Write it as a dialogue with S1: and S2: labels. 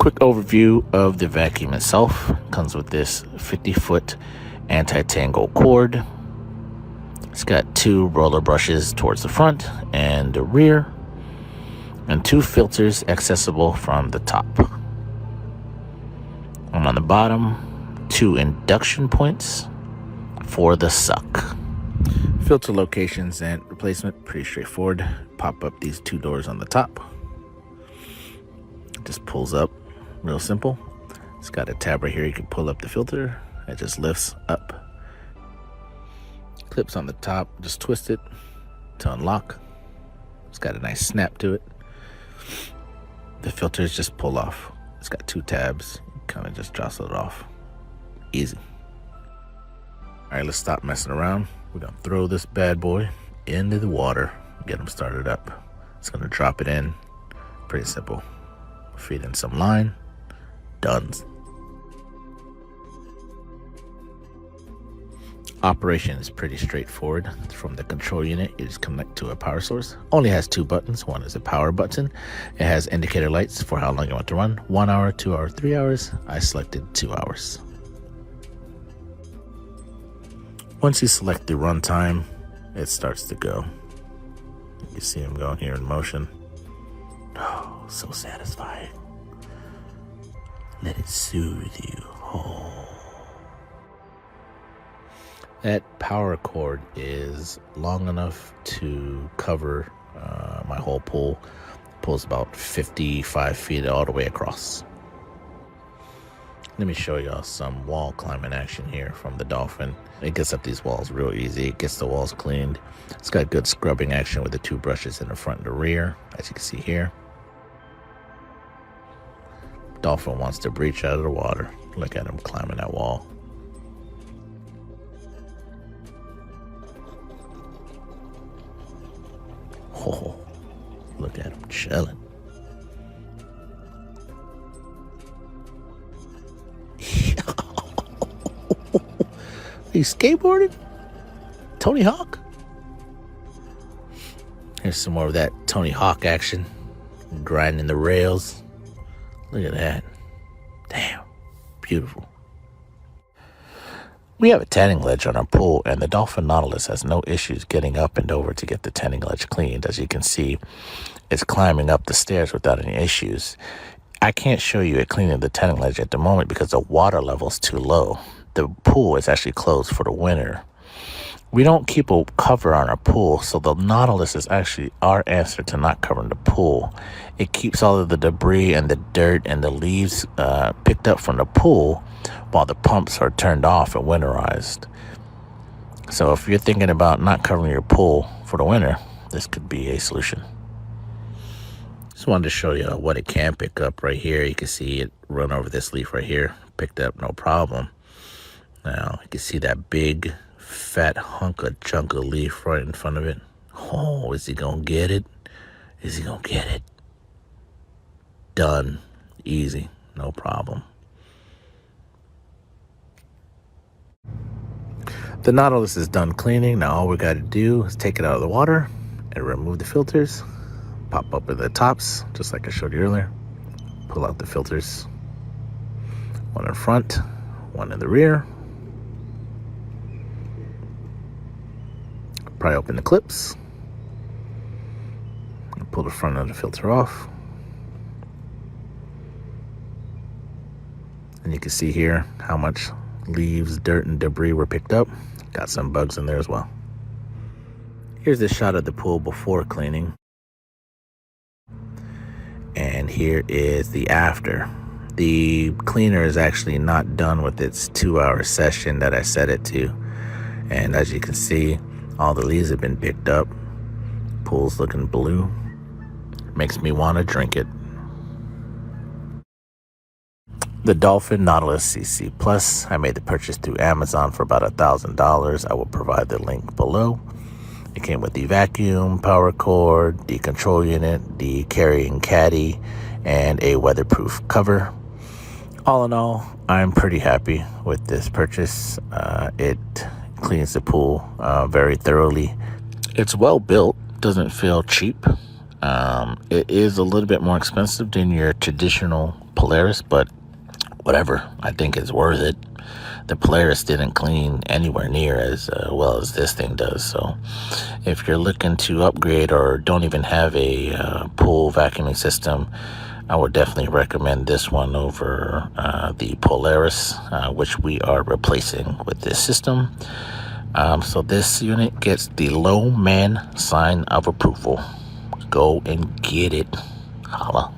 S1: Quick overview of the vacuum itself. Comes with this 50-foot anti-tangle cord. It's got 2 roller brushes towards the front and the rear, and 2 filters accessible from the top. And on the bottom, 2 induction points for the suck. Filter locations and replacement, pretty straightforward. Pop up these 2 doors on the top. It just pulls up, real simple. It's got a tab right here, you can pull up the filter. It just lifts up. Clips on the top, just twist it to unlock. It's got a nice snap to it. The filters just pull off. It's got 2 tabs, kind of just jostle it off. Easy. All right, let's stop messing around. We're gonna throw this bad boy into the water, get them started up. It's gonna drop it in, pretty simple. Feed in some line, done. Operation is pretty straightforward. From the control unit, you just connect to a power source. Only has 2 buttons. One is a power button. It has indicator lights for how long you want to run. 1 hour, 2 hours, 3 hours. I selected 2 hours. Once you select the run time, it starts to go. You see him going here in motion. Oh, so satisfying. Let it soothe you. Oh. That power cord is long enough to cover my whole pool. Pulls about 55 feet all the way across. Let me show y'all some wall climbing action here from the Dolphin. It gets up these walls real easy. It gets the walls cleaned. It's got good scrubbing action with the 2 brushes in the front and the rear, as you can see here. Dolphin wants to breach out of the water. Look at him climbing that wall. Oh, look at him chilling. He's skateboarding? Tony Hawk? Here's some more of that Tony Hawk action. Grinding the rails. Look at that. Damn. Beautiful. We have a tanning ledge on our pool, and the Dolphin Nautilus has no issues getting up and over to get the tanning ledge cleaned. As you can see, it's climbing up the stairs without any issues. I can't show you it cleaning the tanning ledge at the moment because the water level is too low. The pool is actually closed for the winter. We don't keep a cover on our pool, so the Nautilus is actually our answer to not covering the pool. It keeps all of the debris and the dirt and the leaves picked up from the pool while the pumps are turned off and winterized. So if you're thinking about not covering your pool for the winter, this could be a solution. Just wanted to show you what it can pick up right here. You can see it run over this leaf right here. Picked up no problem. Now you can see that big fat hunk of chunk of leaf right in front of it. Oh, is he gonna get it? Is he gonna get it? Done. Easy. No problem. The Nautilus is done cleaning. Now all we got to do is take it out of the water and remove the filters. Pop up at the tops, just like I showed you earlier. Pull out the filters. One in front, one in the rear. Pry open the clips. And pull the front of the filter off. And you can see here how much leaves, dirt, and debris were picked up. Got some bugs in there as well. Here's the shot of the pool before cleaning. And here is the after. The cleaner is actually not done with its 2-hour session that I set it to. And as you can see, all the leaves have been picked up. Pool's looking blue. Makes me want to drink it. The Dolphin Nautilus CC Plus. I made the purchase through Amazon for about $1,000. I will provide the link below. It came with the vacuum, power cord, the control unit, the carrying caddy, and a weatherproof cover. All in all, I'm pretty happy with this purchase. It cleans the pool very thoroughly. It's well built, doesn't feel cheap. It is a little bit more expensive than your traditional Polaris, but whatever, I think it's worth it. The Polaris didn't clean anywhere near as well as this thing does. So if you're looking to upgrade or don't even have a pool vacuuming system, I would definitely recommend this one over the Polaris, which we are replacing with this system. So this unit gets the low man sign of approval. Go and get it. Holla.